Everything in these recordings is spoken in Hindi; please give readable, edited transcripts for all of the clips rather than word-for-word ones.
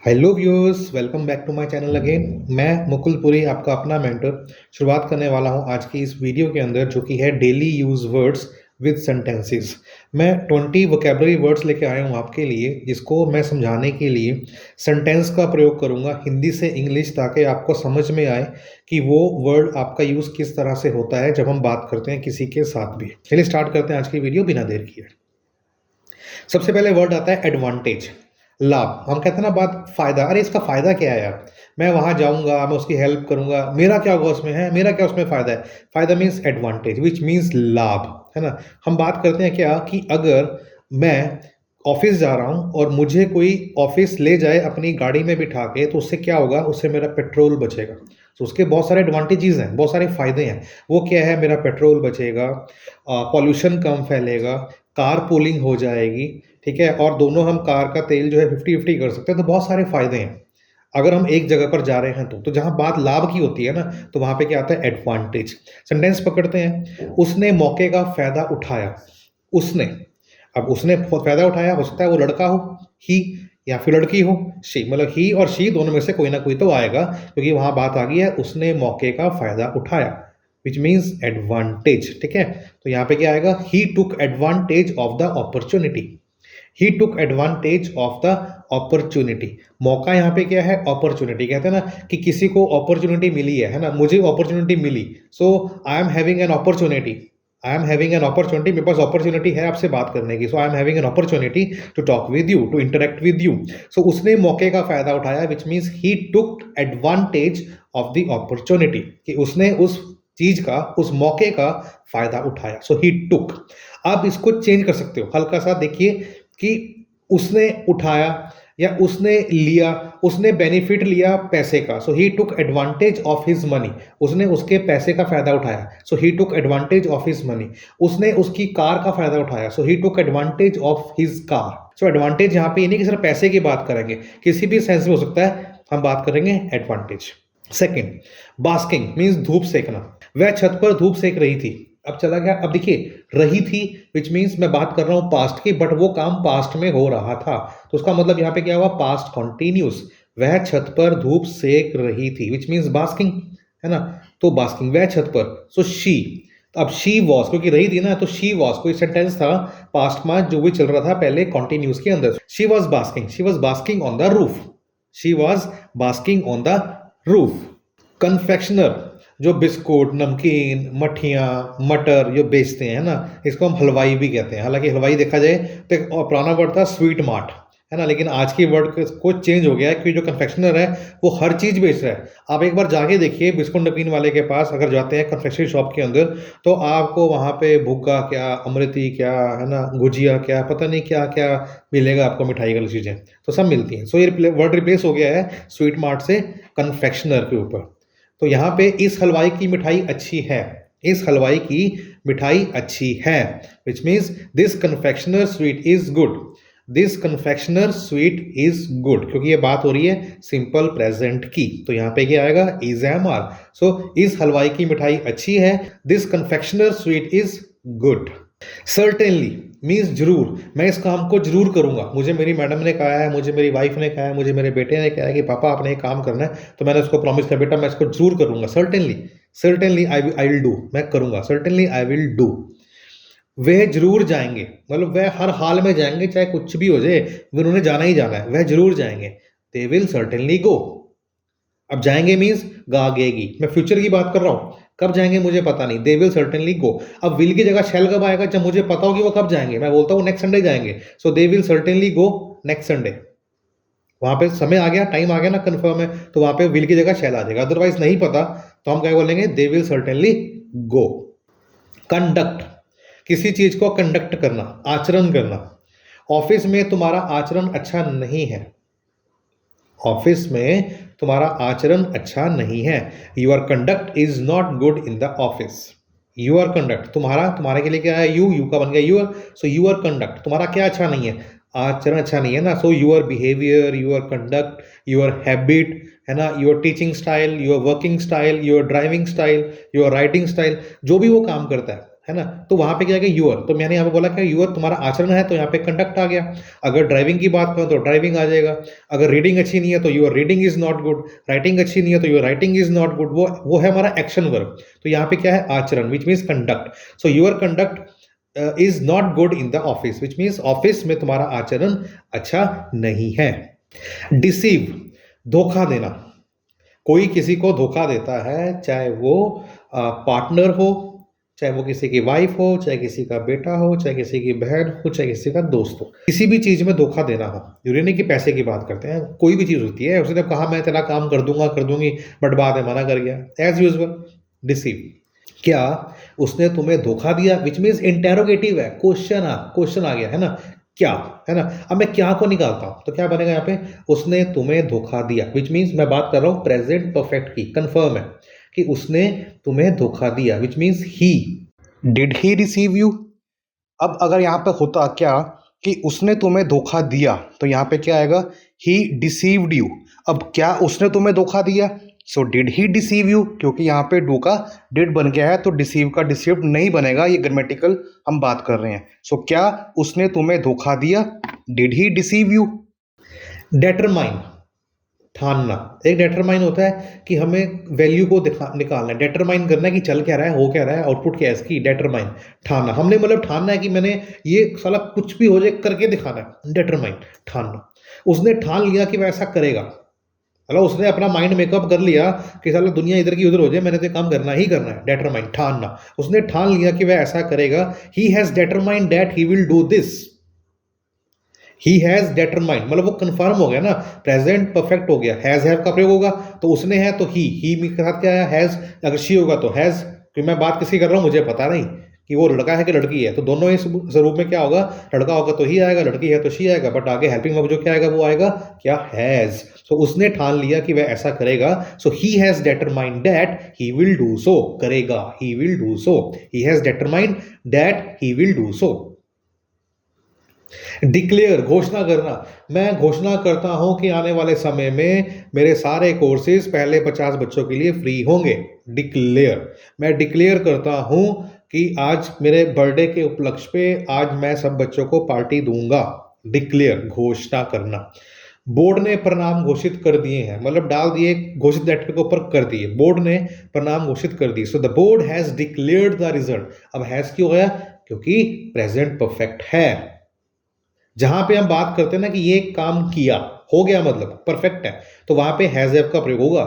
Hello viewers, welcome back to my channel again. मैं मुकुल पुरी, आपका अपना मेंटर, शुरुआत करने वाला हूं आज की इस वीडियो के अंदर, जो कि है daily use words with sentences. मैं 20 वोकेबलरी वर्ड्स लेके आया हूं आपके लिए, जिसको मैं समझाने के लिए सेंटेंस का प्रयोग करूंगा हिंदी से इंग्लिश, ताकि आपको समझ में आए कि वो वर्ड आपका यूज़ किस तरह से होता है जब हम बात करते हैं किसी के साथ भी। चलिए स्टार्ट करते हैं आज की वीडियो बिना देर किए। सबसे पहले वर्ड आता है एडवांटेज, लाभ। हम कहते हैं ना बात फायदा, अरे इसका फायदा क्या है यार, मैं वहां जाऊंगा, मैं उसकी हेल्प करूंगा, मेरा क्या होगा उसमें, है मेरा क्या उसमें फायदा है। फायदा मीन्स एडवांटेज विच मीन्स लाभ, है ना। हम बात करते हैं क्या कि अगर मैं ऑफिस जा रहा हूं और मुझे कोई ऑफिस ले जाए अपनी गाड़ी में बिठा के, तो उससे क्या होगा, उससे मेरा पेट्रोल बचेगा। तो उसके बहुत सारे एडवांटेजेस हैं, बहुत सारे फायदे हैं। वो क्या है, मेरा पेट्रोल बचेगा, पॉल्यूशन कम फैलेगा, कार पूलिंग हो जाएगी, ठीक है, और दोनों हम कार का तेल जो है 50-50 कर सकते हैं। तो बहुत सारे फायदे हैं अगर हम एक जगह पर जा रहे हैं। तो जहां बात लाभ की होती है ना, तो वहां पे क्या आता है, एडवांटेज। सेंटेंस पकड़ते हैं, उसने मौके का फायदा उठाया। उसने, अब उसने फायदा उठाया, हो सकता है वो लड़का हो, ही, या फिर लड़की हो, शी। मतलब ही और शी दोनों में से कोई ना कोई तो आएगा, क्योंकि वहां बात आ गई है उसने मौके का फायदा उठाया, विच मीन्स एडवांटेज। ठीक है, तो यहाँ पे क्या आएगा, he took advantage of the opportunity. He took advantage of the opportunity. मौका यहाँ पे क्या है, अपॉर्चुनिटी। कहते हैं ना कि किसी को अपॉर्चुनिटी मिली है ना, मुझे अपॉर्चुनिटी मिली, so I am having an opportunity. I am having an opportunity, मेरे पास अपॉर्चुनिटी है आपसे बात करने की, so I am having an opportunity to talk with you, to interact with you. So उसने मौके का फायदा उठाया, which means he took advantage of the opportunity, कि उसने उस चीज का, उस मौके का फायदा उठाया। सो ही टुक। आप इसको चेंज कर सकते हो हल्का सा, देखिए कि उसने उठाया या उसने लिया, उसने बेनिफिट लिया पैसे का, so he took advantage of his money. उसने उसके पैसे का फायदा उठाया, so he took advantage of his money. उसने उसकी कार का फायदा उठाया, so he took advantage of his car. So advantage यहाँ पे ये नहीं कि सिर्फ पैसे की बात करेंगे, किसी भी सेंस में हो सकता है, हम बात करेंगे एडवांटेज। सेकेंड, बास्किंग मीन्स धूप सेकना। वह छत पर धूप सेक रही थी। अब चला गया, अब देखिए रही थी, विच मीन्स मैं बात कर रहा हूं पास्ट की, बट वो काम पास्ट में हो रहा था, तो उसका मतलब यहां पे क्या हुआ, पास्ट कॉन्टिन्यूस। वह छत पर धूप सेक रही थी, विच मीन्स बास्किंग, है ना। तो बास्किंग, वह छत पर, सो शी। अब शी वॉज, क्योंकि रही थी ना, तो शी वॉज कोई सेंटेंस था पास्ट में जो भी चल रहा था पहले कॉन्टिन्यूस के अंदर। She was basking, she was basking on the roof. She was basking on the roof. Confectioner, जो बिस्कुट, नमकीन, मठियाँ, मटर जो बेचते हैं ना, इसको हम हलवाई भी कहते हैं। हालांकि हलवाई देखा जाए तो एक पुराना वर्ड था स्वीट मार्ट, है ना, लेकिन आज की वर्ड को चेंज हो गया है, क्योंकि जो कन्फेक्शनर है वो हर चीज़ बेच रहा है। आप एक बार जाके देखिए बिस्कुट नमकीन वाले के पास, अगर जाते हैं कन्फेक्शनरी शॉप के अंदर, तो आपको वहाँ पे भुग्गा क्या, अमृति क्या, है ना, गुजिया क्या, पता नहीं क्या क्या मिलेगा आपको, मिठाई वाली चीज़ें तो सब मिलती हैं। सो ये वर्ड रिप्लेस हो गया है स्वीट मार्ट से कन्फेक्शनर के ऊपर। तो यहाँ पे इस हलवाई की मिठाई अच्छी है, इस हलवाई की मिठाई अच्छी है, which means this confectioner sweet is good. This confectioner sweet is good, क्योंकि ये बात हो रही है सिंपल प्रेजेंट की, तो यहाँ पे क्या आएगा, इज एम आर। सो इस हलवाई की मिठाई अच्छी है, this confectioner sweet is good. Certainly means जरूर, मैं इस काम को जरूर करूंगा। मुझे मेरी मैडम ने कहा है, मुझे मेरी वाइफ ने कहा है, मुझे मेरे बेटे ने कहा है कि पापा आपने एक काम करना है, तो मैंने उसको प्रॉमिस किया, बेटा मैं इसको जरूर करूंगा। Certainly, certainly I will do, मैं करूंगा, सर्टेनली आई विल डू। वह जरूर जाएंगे, मतलब वह हर हाल में जाएंगे, चाहे कुछ भी हो जाए, उन्होंने जाना ही जाना है, वह जरूर जाएंगे। दे विल सर्टेनली गो। अब जाएंगे मीन्स गागेगी, मैं फ्यूचर की बात कर रहा हूं, कब जाएंगे मुझे पता नहीं, दे विल सर्टेनली गो। अब विल की जगह शैल कब आएगा, जब मुझे पता हो कि वो कब जाएंगे, मैं बोलता हूँ नेक्स्ट संडे जाएंगे, so they will certainly go next Sunday. वहां पे समय आ गया, टाइम आ गया ना, कंफर्म है, तो वहां पे विल की जगह शैल आ जाएगा। अदरवाइज नहीं पता तो हम क्या बोलेंगे, दे विल सर्टेनली गो। कंडक्ट, किसी चीज को कंडक्ट करना, आचरण करना। ऑफिस में तुम्हारा आचरण अच्छा नहीं है, ऑफिस में तुम्हारा आचरण अच्छा नहीं है। Your conduct is not good in the office. Your conduct, तुम्हारा, तुम्हारे के लिए क्या है, यू का बन गया यूर, सो यूर कंडक्ट, तुम्हारा क्या अच्छा नहीं है, आचरण अच्छा नहीं है ना। So your behaviour, your conduct, your habit, है ना, your teaching style, your working style, your driving style, your writing style, जो भी वो काम करता है ना? तो वहाँ पे क्या है कि यूअर, तो मैंने यहाँ पे बोला कि यूअर तुम्हारा आचरण है, तो यहाँ पे कंडक्ट आ गया। अगर ड्राइविंग की बात करूँ तो ड्राइविंग आ जाएगा। अगर रीडिंग अच्छी नहीं है तो your reading is not good. Writing अच्छी नहीं है तो your writing is not good. वो है हमारा एक्शन वर्ब। तो यहाँ पे क्या है? आचरण, which means conduct. So your conduct is not good in the office, which means office में तुम्हारा आचरण अच्छा नहीं है। डिसीव, धोखा देना। कोई किसी को धोखा देता है, चाहे वो पार्टनर हो, चाहे वो किसी की वाइफ हो, चाहे किसी का बेटा हो, चाहे किसी की बहन हो, चाहे किसी का दोस्त हो, किसी भी चीज में धोखा देना हो। जरूरी नहीं कि पैसे की बात करते हैं, कोई भी चीज होती है। उसने कहा मैं तेरा काम कर दूंगा, कर दूंगी, बट बाद में मना कर गया। As usual deceive. क्या उसने तुम्हें धोखा दिया, विच मीन्स इंटेरोगेटिव है, क्वेश्चन आ गया है ना, क्या, है ना। अब मैं क्या को निकालता हूं तो क्या बनेगा यहाँ पे? उसने तुम्हें धोखा दिया, विच मीन्स मैं बात कर रहा हूं प्रेजेंट परफेक्ट की, कंफर्म है कि उसने तुम्हें धोखा दिया, which means he. Did he receive you? अब अगर यहाँ पे होता क्या कि उसने तुम्हें धोखा दिया, तो यहाँ पे क्या आएगा? ही डिसीव्ड यू। अब क्या उसने तुम्हें धोखा दिया? So did he deceive you, क्योंकि यहाँ पे डू का डिड बन गया है, तो डिसीव का डिसीव्ड नहीं बनेगा, ये ग्रामेटिकल हम बात कर रहे हैं। सो क्या उसने तुम्हें धोखा दिया? Did he deceive you. Determine, ठानना। एक डेटरमाइन होता है कि हमें वैल्यू को निकालना है, डेटरमाइन करना है कि चल क्या रहा है, हो क्या रहा है, आउटपुट क्या है इसकी। डेटरमाइन, ठानना। हमने मतलब ठानना है कि मैंने ये साला कुछ भी हो जाए करके दिखाना है। डेटरमाइन, ठानना। उसने ठान लिया कि वह ऐसा करेगा, मतलब उसने अपना माइंड मेकअप कर लिया कि साला दुनिया इधर की उधर हो जाए, मैंने तो काम करना ही करना है। डेटरमाइन, ठानना। उसने ठान लिया कि वह ऐसा करेगा। ही has determined that he will do this. He has determined, मतलब वो कंफर्म हो गया ना, प्रेजेंट परफेक्ट हो गया। हैज हैव का प्रयोग होगा तो उसने है तो ही के साथ क्या है? हैज। अगर शी होगा तो हैज, क्योंकि मैं बात किसी कर रहा हूं, मुझे पता नहीं कि वो लड़का है कि लड़की है, तो दोनों इस स्वरूप में क्या होगा? लड़का होगा तो ही आएगा, लड़की है तो शी आएगा, बट आगे हेल्पिंग वर्ब जो क्या आएगा? वो आएगा क्या? हैज। सो उसने ठान लिया कि वह ऐसा करेगा। So he has determined that he will do so, करेगा, he will do so. He has determined that he will do so. Declare, घोषणा करना। मैं घोषणा करता हूं कि आने वाले समय में मेरे सारे कोर्सेज पहले 50 बच्चों के लिए फ्री होंगे। डिक्लेयर, मैं डिक्लेयर करता हूं कि आज मेरे बर्थडे के उपलक्ष्य पे आज मैं सब बच्चों को पार्टी दूंगा। डिक्लेयर, घोषणा करना। बोर्ड ने परिणाम घोषित कर दिए हैं, मतलब डाल दिए, घोषित लेटर के ऊपर कर दिए। बोर्ड ने परिणाम घोषित कर दिए। So the board has declared the result. अब हैज क्यों गया? क्योंकि प्रेजेंट परफेक्ट है। जहां पे हम बात करते हैं ना कि ये काम किया, हो गया, मतलब परफेक्ट है, तो वहां पे हैज हैव का प्रयोग होगा।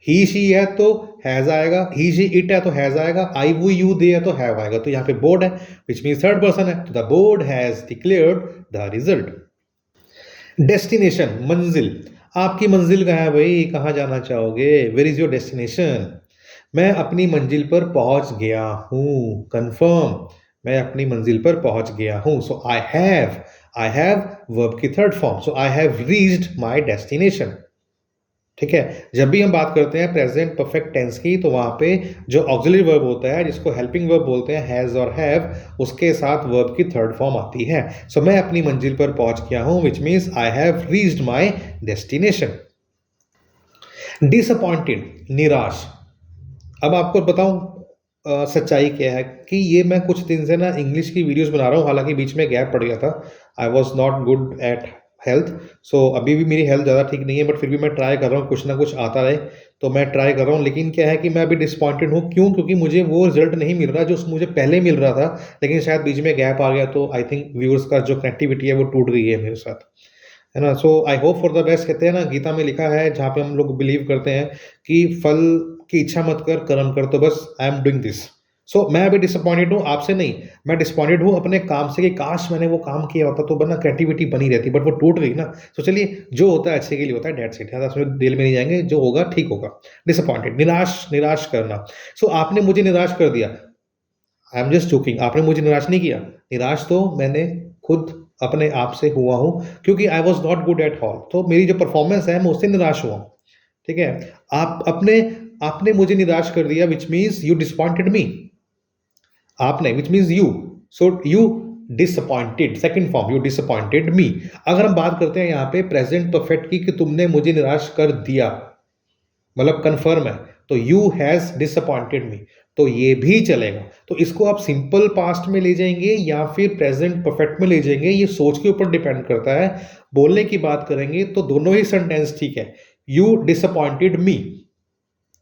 ही शी है तो हैज आएगा, ही शी इट है तो हैज आएगा, आई वो यू दे है तो हैव आएगा। तो यहाँ पे बोर्ड है, विच मीन्स थर्ड पर्सन है, तो the board has declared the result. Destination, मंजिल। आपकी मंजिल कहाँ है भाई? कहाँ जाना चाहोगे? Where is your destination? मैं अपनी मंजिल पर पहुंच गया हूं, कंफर्म, मैं अपनी मंजिल पर पहुंच गया हूं। सो आई हैव वर्ब की third form, so I have reached my destination. ठीक है, जब भी हम बात करते हैं प्रेजेंट परफेक्ट टेंस की, तो वहां पे जो ऑक्सिलरी वर्ब होता है, जिसको हेल्पिंग वर्ब बोलते हैं, हैज और हैव, उसके साथ वर्ब की थर्ड फॉर्म आती है। सो मैं अपनी मंजिल पर पहुंच गया हूं, which means I have reached my destination. Disappointed, निराश। अब आपको बताऊं सच्चाई क्या है कि ये मैं कुछ दिन से ना इंग्लिश की वीडियोस बना रहा हूँ, हालांकि बीच में गैप पड़ गया था। I was not good at health, so अभी भी मेरी हेल्थ ज़्यादा ठीक नहीं है, बट फिर भी मैं ट्राई कर रहा हूँ कुछ ना कुछ आता रहे, तो मैं ट्राई कर रहा हूँ। लेकिन क्या है कि मैं अभी डिसअपॉइंटेड हूँ। क्यों? क्योंकि मुझे वो रिजल्ट नहीं मिल रहा जो मुझे पहले मिल रहा था, लेकिन शायद बीच में गैप आ गया, तो आई थिंक व्यूअर्स का जो कनेक्टिविटी है वो टूट गई है मेरे साथ, है ना। So I hope for the best. कहते हैं ना, गीता में लिखा है, जहाँ पे हम लोग बिलीव करते हैं कि फल की इच्छा मत कर, कर्म कर, तो बस आई एम डूइंग दिस। सो मैं अभी डिसअपॉइंटेड हूँ, आपसे नहीं, मैं डिसअपॉइंटेड हूँ अपने काम से कि काश मैंने वो काम किया होता तो बना क्रिएटिविटी बनी रहती, बट वो टूट गई ना। तो चलिए, जो होता है अच्छे के लिए होता है, डेट्स इट, ज़्यादा उसमें दिल में नहीं जाएंगे, जो होगा ठीक होगा। डिसअपॉइंटेड, निराश करना। सो आपने मुझे निराश कर दिया, आई एम जस्ट जोकिंग, आपने मुझे निराश नहीं किया। निराश तो मैंने खुद अपने आप से हुआ हूँ, क्योंकि आई was not good at all, तो मेरी जो परफॉर्मेंस है मैं उससे निराश हुआ हूँ। ठीक है, आपने मुझे निराश कर दिया, which means you disappointed me. आपने, which means you, so you disappointed, second form, you disappointed me. अगर हम बात करते हैं यहाँ पे प्रेजेंट परफेक्ट की कि तुमने मुझे निराश कर दिया, मतलब कंफर्म है, तो यू हैज डिसअपॉइंटेड मी। तो ये भी चलेगा। तो इसको आप सिंपल पास्ट में ले जाएंगे या फिर प्रेजेंट परफेक्ट में ले जाएंगे, ये सोच के ऊपर डिपेंड करता है। बोलने की बात करेंगे तो दोनों ही सेंटेंस ठीक है। यू डिसअपॉइंटेड मी,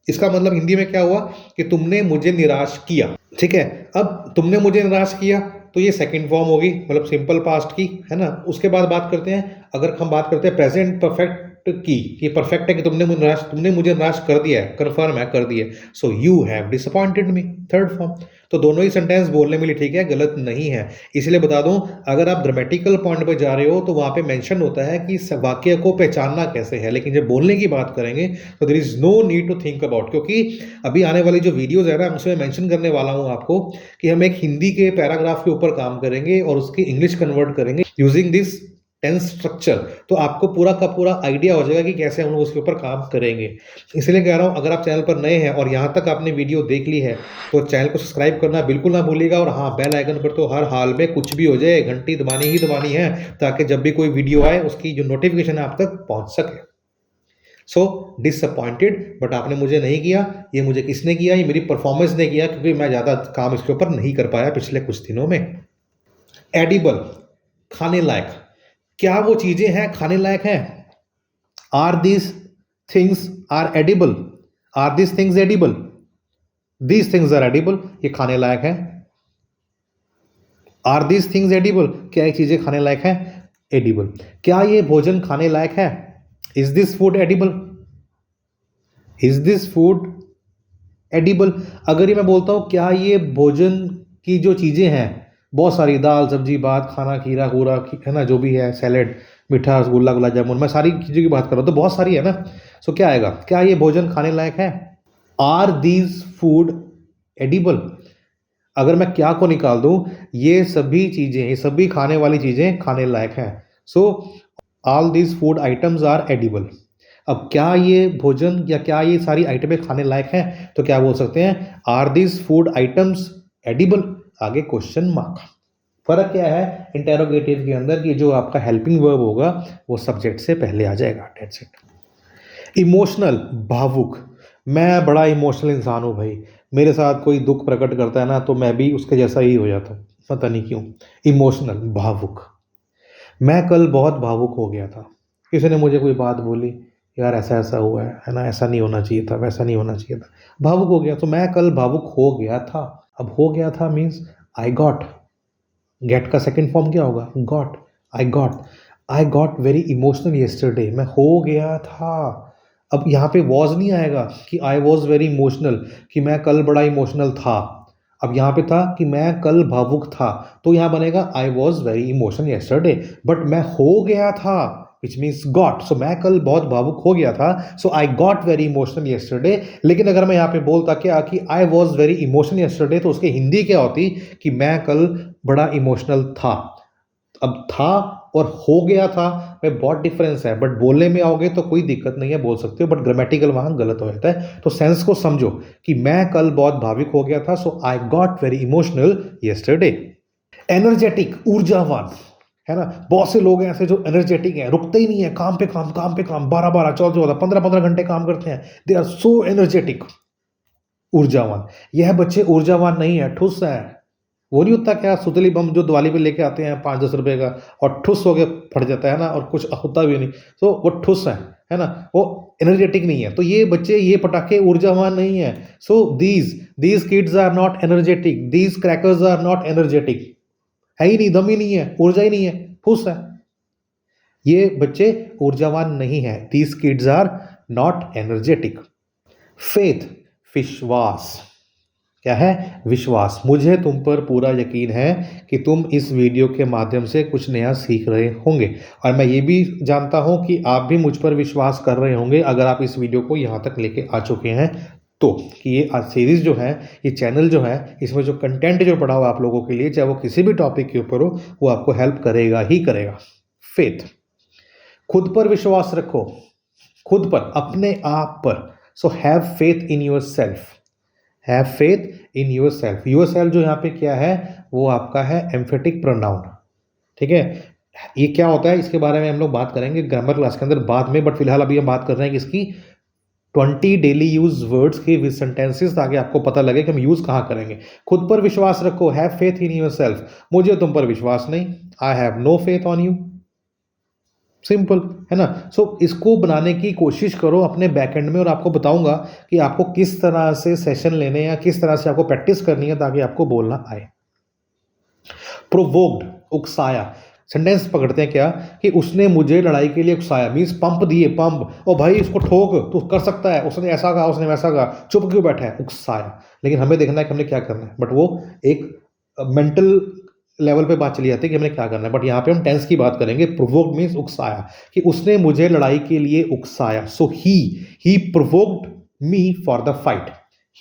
इसका मतलब हिंदी में क्या हुआ कि तुमने मुझे निराश किया। ठीक है, अब तुमने मुझे निराश किया तो ये सेकंड फॉर्म होगी, मतलब सिंपल पास्ट की, है ना। उसके बाद बात करते हैं, अगर हम बात करते हैं प्रेजेंट परफेक्ट की, कि परफेक्ट है कि तुमने मुझे निराश कर दिया है, कंफर्म है, कर दिया। So you have disappointed me, third form. तो दोनों ही सेंटेंस बोलने में ठीक है, गलत नहीं है। इसलिए बता दूं, अगर आप ग्रामेटिकल पॉइंट पे जा रहे हो तो वहां पे मेंशन होता है कि वाक्य को पहचानना कैसे है, लेकिन जब बोलने की बात करेंगे तो there is no need to think about, क्योंकि अभी आने वाली जो वीडियोज है ना, उसमें मेंशन करने वाला हूं आपको कि हम एक हिंदी के पैराग्राफ के ऊपर काम करेंगे और उसकी इंग्लिश कन्वर्ट करेंगे यूजिंग दिस टेंस स्ट्रक्चर। तो आपको पूरा का पूरा आइडिया हो जाएगा कि कैसे हम लोग उसके ऊपर काम करेंगे। इसलिए कह रहा हूं, अगर आप चैनल पर नए हैं और यहां तक आपने वीडियो देख ली है तो चैनल को सब्सक्राइब करना बिल्कुल ना भूलिएगा, और हाँ, बेल आइकन पर तो हर हाल में कुछ भी हो जाए घंटी दबानी ही दबानी है, ताकि जब भी कोई वीडियो आए उसकी जो नोटिफिकेशन है आप तक पहुंच सके। सो डिसअपॉइंटेड, बट आपने मुझे नहीं किया, ये मुझे किसने किया? ये मेरी परफॉर्मेंस ने किया, क्योंकि मैं ज़्यादा काम इसके ऊपर नहीं कर पाया पिछले कुछ दिनों में। एडिबल, खाने लायक, क्या वो चीजें हैं खाने लायक हैं? Are these things are edible? Are these things edible? These things are edible, ये खाने लायक है। आर दीज थिंग्स एडिबल, क्या ये चीजें खाने लायक हैं? एडिबल। क्या ये भोजन खाने लायक है? Is this food edible? Is this food edible? अगर ये मैं बोलता हूं क्या ये भोजन की जो चीजें हैं, बहुत सारी दाल सब्जी भात खाना खीरा खूरा, है ना, जो भी है, सैलेड, मीठा रसगुल्ला गुलाब जामुन, मैं सारी चीज़ों की बात कर रहा हूँ तो बहुत सारी है ना। सो क्या आएगा? क्या ये भोजन खाने लायक है? Are these food edible? अगर मैं क्या को निकाल दूं, ये सभी चीजें, ये सभी खाने वाली चीजें खाने लायक हैं। So all these food items are edible. अब क्या ये भोजन या क्या ये सारी आइटमें खाने लायक हैं? तो क्या बोल सकते हैं? Are these food items edible? आगे क्वेश्चन मार्क। फर्क क्या है इंटेरोगेटिव के अंदर, कि जो आपका हेल्पिंग वर्ब होगा वो सब्जेक्ट से पहले आ जाएगा। That's it. इमोशनल, भावुक, मैं बड़ा इमोशनल इंसान हूँ भाई, मेरे साथ कोई दुख प्रकट करता है ना तो मैं भी उसके जैसा ही हो जाता हूँ, पता नहीं क्यों। इमोशनल, भावुक। मैं कल बहुत भावुक हो गया था, किसी ने मुझे कोई बात बोली, यार ऐसा ऐसा हुआ है ना, ऐसा नहीं होना चाहिए था, वैसा नहीं होना चाहिए था, भावुक हो गया। तो मैं कल भावुक हो गया था। अब हो गया था मीन्स आई गॉट, गेट का सेकंड फॉर्म क्या होगा? गॉट। आई गॉट वेरी इमोशनल येस्टरडे, मैं हो गया था। अब यहाँ पे वॉज नहीं आएगा कि आई वॉज वेरी इमोशनल, कि मैं कल बड़ा इमोशनल था। अब यहाँ पे था कि मैं कल भावुक था, तो यहाँ बनेगा आई was very emotional yesterday, but मैं हो गया था विच मीन्स गॉट। सो मैं कल बहुत भावुक हो गया था, so I got very emotional yesterday. लेकिन अगर मैं यहाँ पे बोलता क्या कि I was very emotional yesterday, तो उसकी हिंदी क्या होती कि मैं कल बड़ा इमोशनल था। अब था और हो गया था में बहुत डिफरेंस है, बट बोलने में आओगे तो कोई दिक्कत नहीं है, बोल सकते हो, बट ग्रामेटिकल वहां गलत हो जाता है। तो सेंस को समझो कि मैं कल बहुत भावुक हो गया था, so I got very emotional yesterday. Energetic, ऊर्जावान, है ना। बहुत से लोग हैं ऐसे जो एनर्जेटिक हैं, रुकते ही नहीं है, काम पे काम 12-12 14-14 15-15 घंटे काम करते हैं। They are so energetic. ऊर्जावान, यह बच्चे ऊर्जावान नहीं है, ठुस है। वो नहीं होता क्या सुतली बम जो दिवाली पे लेके आते हैं 5-10 रुपए का, और ठुस हो के फट जाता है ना, और कुछ होता भी नहीं, तो वो ठुस है ना, वो एनर्जेटिक नहीं है। तो ये बच्चे, ये पटाखे ऊर्जावान नहीं है। So these kids are not energetic, these crackers are not energetic, है ही नहीं, दम ही नहीं है, ऊर्जा ही नहीं है, फुस है। ये बच्चे ऊर्जावान नहीं है। These kids are not energetic. Faith, विश्वास, क्या है? विश्वास। मुझे तुम पर पूरा यकीन है कि तुम इस वीडियो के माध्यम से कुछ नया सीख रहे होंगे, और मैं ये भी जानता हूं कि आप भी मुझ पर विश्वास कर रहे होंगे अगर आप इस वीडियो को यहाँ तक लेके आ चुके हैं तो, कि ये सीरीज जो है, ये चैनल जो है, इसमें जो कंटेंट जो पड़ा हुआ आप लोगों के लिए, चाहे वो किसी भी टॉपिक के ऊपर हो, वो आपको हेल्प करेगा ही करेगा। फेथ, खुद पर विश्वास रखो, खुद पर, अपने आप पर। So have faith in your self, have faith in your self. Your self जो यहाँ पे क्या है, वो आपका है एम्फेटिक प्रोनाउन। ठीक है, ये क्या होता है इसके बारे में हम लोग बात करेंगे ग्रामर क्लास के अंदर बाद में, बट फिलहाल अभी हम बात कर रहे हैं कि इसकी 20 डेली यूज वर्ड्स के विद सेंटेंसेस ताकि आपको पता लगे कि हम यूज कहाँ करेंगे। खुद पर विश्वास रखो, हैव फेथ इन योरसेल्फ, मुझे तुम पर विश्वास नहीं, I have no faith on you. Simple है ना। सो इसको बनाने की कोशिश करो अपने बैकएंड में, और आपको बताऊंगा कि आपको किस तरह से सेशन लेने या किस तरह से आपको प्रैक्टिस करनी है ताकि आपको बोलना आए। प्रोवोक्ड, उकसाया। सेंटेंस पकड़ते हैं क्या कि उसने मुझे लड़ाई के लिए उकसाया, मीन्स पंप दिए, पंप, ओ भाई इसको ठोक, तू कर सकता है, उसने ऐसा कहा, उसने वैसा कहा, चुप क्यों बैठा है, उकसाया। लेकिन हमें देखना है कि हमने क्या करना है, बट वो एक मेंटल लेवल पे बात चली जाती है कि हमने क्या करना है, बट यहाँ पे हम टेंस की बात करेंगे। प्रोवोक्ड मीन्स उकसाया, कि उसने मुझे लड़ाई के लिए उकसाया। So he provoked me for the fight,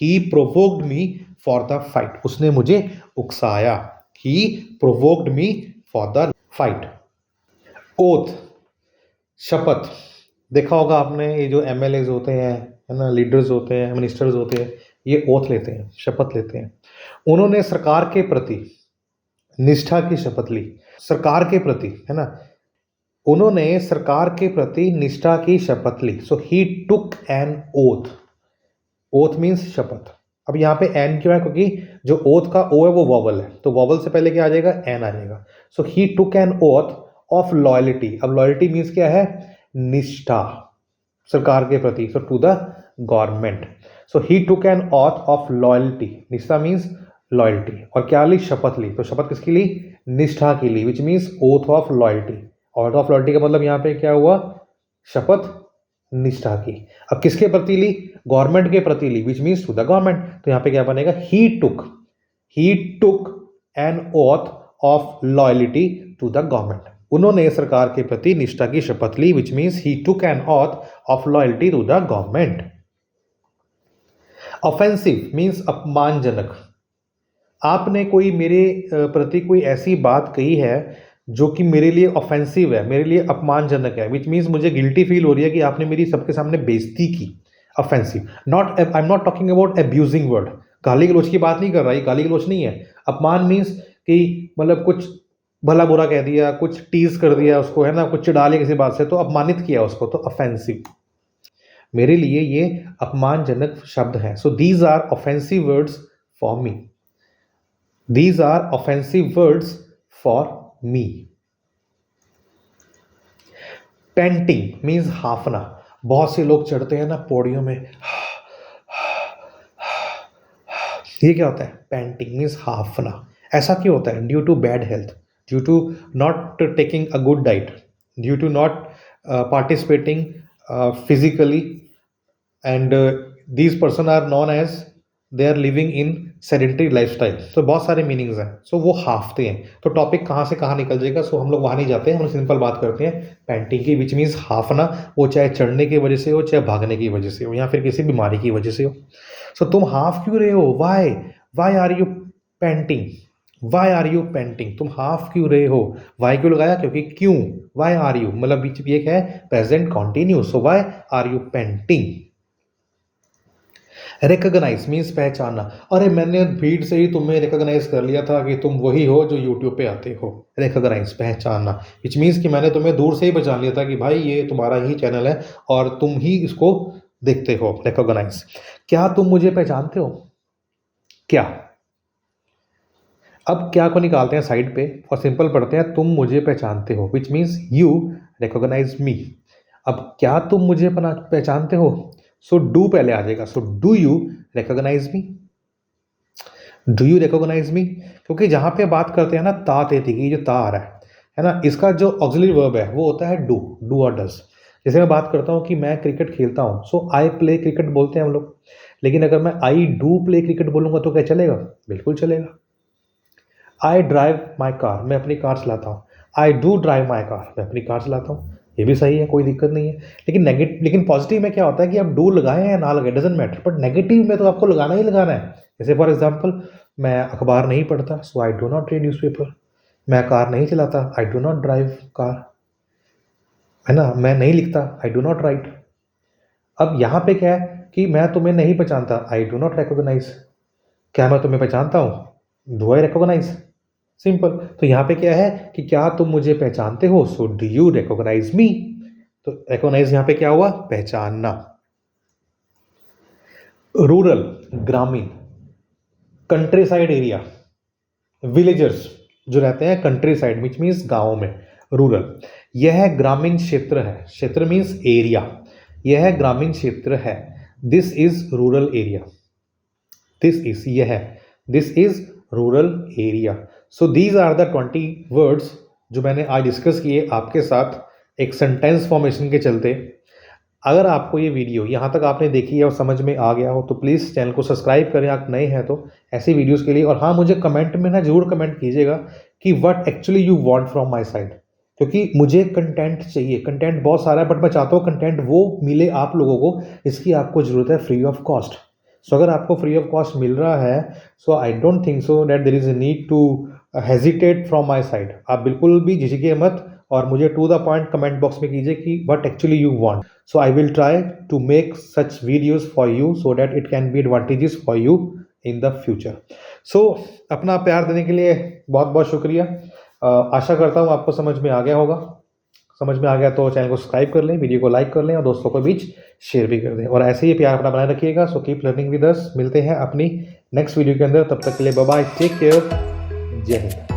he provoked me for the fight, उसने मुझे उकसाया, he provoked me for the fight. Oath, शपथ। देखा होगा आपने, ये जो एमएलएज होते हैं, है ना, लीडर्स होते हैं, मिनिस्टर्स होते हैं, ये ओथ लेते हैं, शपथ लेते हैं। उन्होंने सरकार के प्रति निष्ठा की शपथ ली, सरकार के प्रति, है ना, उन्होंने सरकार के प्रति निष्ठा की शपथ ली। So he took an oath, oath means शपथ। अब यहाँ पे एन क्यों है, क्योंकि जो ओथ का ओ है वो वॉवल है, तो वॉवल से पहले क्या आ जाएगा, एन आ जाएगा। So he took an oath of loyalty. अब लॉयल्टी मीन्स क्या है, निष्ठा सरकार के प्रति, so to the government. So he took an oath of loyalty, निष्ठा मीन्स लॉयल्टी, और क्या ली, शपथ ली। तो शपथ किसकी ली, निष्ठा की ली, which means oath of loyalty. Oath of loyalty का मतलब यहाँ पे क्या हुआ, शपथ निष्ठा की। अब किसके प्रति ली, गवर्नमेंट के प्रति ली, which means to the government. तो यहाँ पे क्या बनेगा, he took an oath of loyalty to the government, उन्होंने सरकार के प्रति निष्ठा की शपथ ली, which means he took an oath of loyalty to the government. Offensive means अपमानजनक। आपने कोई मेरे प्रति कोई ऐसी बात कही है जो कि मेरे लिए ऑफेंसिव है, मेरे लिए अपमानजनक है, विच मीन्स मुझे गिल्टी फील हो रही है कि आपने मेरी सबके सामने बेइज्जती की। Offensive, not, I am not talking about abusing word, गाली गलौज की बात नहीं कर रहा, ये गाली गलौज नहीं है। अपमान मीन्स कि मतलब कुछ भला बुरा कह दिया, कुछ टीज कर दिया उसको, है ना, कुछ चिढ़ा लिया किसी बात से, तो अपमानित किया उसको, तो ऑफेंसिव। मेरे लिए ये अपमानजनक शब्द है। So these are offensive words for me, these are offensive words for me. Painting means हाफना। बहुत से लोग चढ़ते हैं ना पौड़ियों में, ये क्या होता है, पेंटिंग मीन्स हाफना। ऐसा क्यों होता है, due to bad health, due to not taking a good diet, due to not participating physically, and these person are known as they are living in sedentary lifestyle. तो बहुत सारे मीनिंग्स हैं। सो वो हाफते हैं, तो टॉपिक कहाँ से कहाँ निकल जाएगा, सो हम लोग वहाँ नहीं जाते हैं, हम सिंपल बात करते हैं पेंटिंग की, विच मीन्स हाफना। वो चाहे चढ़ने की वजह से हो, चाहे भागने की वजह से हो, या फिर किसी बीमारी की वजह से हो। सो तुम हाफ क्यों रहे हो, why are you panting, why are you panting, तुम हाफ क्यों रहे हो, वाई क्यों लगाया, क्योंकि क्यों, वाई आर यू मतलब बीच में एक है present continuous, so why are you panting. Recognise means पहचानना। अरे मैंने भीड़ से ही तुम्हें रिकॉग्नाइज कर लिया था कि तुम वही हो जो यूट्यूब पे आते हो। रिकॉग्नाइज पहचानना, विच मीन्स कि मैंने तुम्हें दूर से ही पहचान लिया था कि भाई ये तुम्हारा ही चैनल है और तुम ही इसको देखते हो। रिकॉग्नाइज। क्या तुम मुझे पहचानते हो, क्या। अब क्या को निकालते हैं साइड पे और सिंपल पढ़ते हैं तुम मुझे पहचानते हो, विच मीन्स यू रिकॉग्नाइज मी। अब क्या तुम मुझे पहचानते हो, सो डू पहले आ जाएगा। So do you recognise me, do you recognise me, क्योंकि जहां पे बात करते हैं ना ता ते थी की, जो ता आ रहा है ना, इसका जो ऑक्सिलरी वर्ब है वो होता है डू और डज। जैसे मैं बात करता हूँ कि मैं क्रिकेट खेलता हूँ, सो आई प्ले क्रिकेट बोलते हैं हम लोग, लेकिन अगर मैं आई डू प्ले क्रिकेट बोलूंगा तो क्या चलेगा, बिल्कुल चलेगा। आई ड्राइव माई कार, मैं अपनी कार चलाता हूँ। I do drive my car, मैं अपनी कार चलाता हूँ, ये भी सही है, कोई दिक्कत नहीं है। लेकिन पॉजिटिव में क्या होता है कि आप डू लगाए या ना लगाए डजेंट मैटर, बट नेगेटिव में तो आपको लगाना ही लगाना है। जैसे फॉर एग्जांपल, मैं अखबार नहीं पढ़ता, so I do not read newspaper. मैं कार नहीं चलाता, I do not drive car, है ना। मैं नहीं लिखता, आई डू नॉट राइट। अब यहाँ पे क्या है कि मैं तुम्हें नहीं पहचानता, आई डू नॉट रिकॉग्नाइज। क्या मैं तुम्हें पहचानता हूँ, डू आई रिकॉग्नाइज, सिंपल। तो यहाँ पे क्या है कि क्या तुम मुझे पहचानते हो, सो डू यू रिकॉग्नाइज मी। तो रिकॉग्नाइज यहाँ पे क्या हुआ, पहचानना। रूरल ग्रामीण, कंट्री साइड एरिया, विलेजर्स जो रहते हैं कंट्री साइड विच मीन्स गाँव में, रूरल। यह ग्रामीण क्षेत्र है, क्षेत्र मीन्स एरिया, यह ग्रामीण क्षेत्र है। This is rural area, this is यह, this is rural area. So these are the 20 words जो मैंने आज डिस्कस किए आपके साथ एक सेंटेंस फॉर्मेशन के चलते। अगर आपको ये वीडियो यहाँ तक आपने देखी है और समझ में आ गया हो तो प्लीज़ चैनल को सब्सक्राइब करें, आप नए हैं तो ऐसी वीडियोस के लिए। और हाँ, मुझे कमेंट में ना ज़रूर कमेंट कीजिएगा कि what actually you want from my side, क्योंकि मुझे कंटेंट चाहिए। कंटेंट बहुत सारा है बट मैं चाहता हूँ कंटेंट वो मिले आप लोगों को, इसकी आपको ज़रूरत है फ्री ऑफ कॉस्ट। सो अगर आपको फ्री ऑफ कॉस्ट मिल रहा है, so I don't think so that there is a need to hesitate from my side. आप बिल्कुल भी झिझकिए मत और मुझे to the point comment box में कीजिए कि what actually you want. So I will try to make such videos for you so that it can be advantages for you in the future. सो अपना प्यार देने के लिए बहुत बहुत शुक्रिया। आशा करता हूँ आपको समझ में आ गया होगा। समझ में आ गया तो चैनल को सब्सक्राइब कर लें, वीडियो को लाइक कर लें और दोस्तों के बीच शेयर भी कर दें। और ऐसे ही प्यार अपना बनाए रखिएगा। So keep learning with us. मिलते हैं अपनी नेक्स्ट वीडियो के अंदर, तब तक के लिए बाय बाय, टेक केयर, जय हिंद।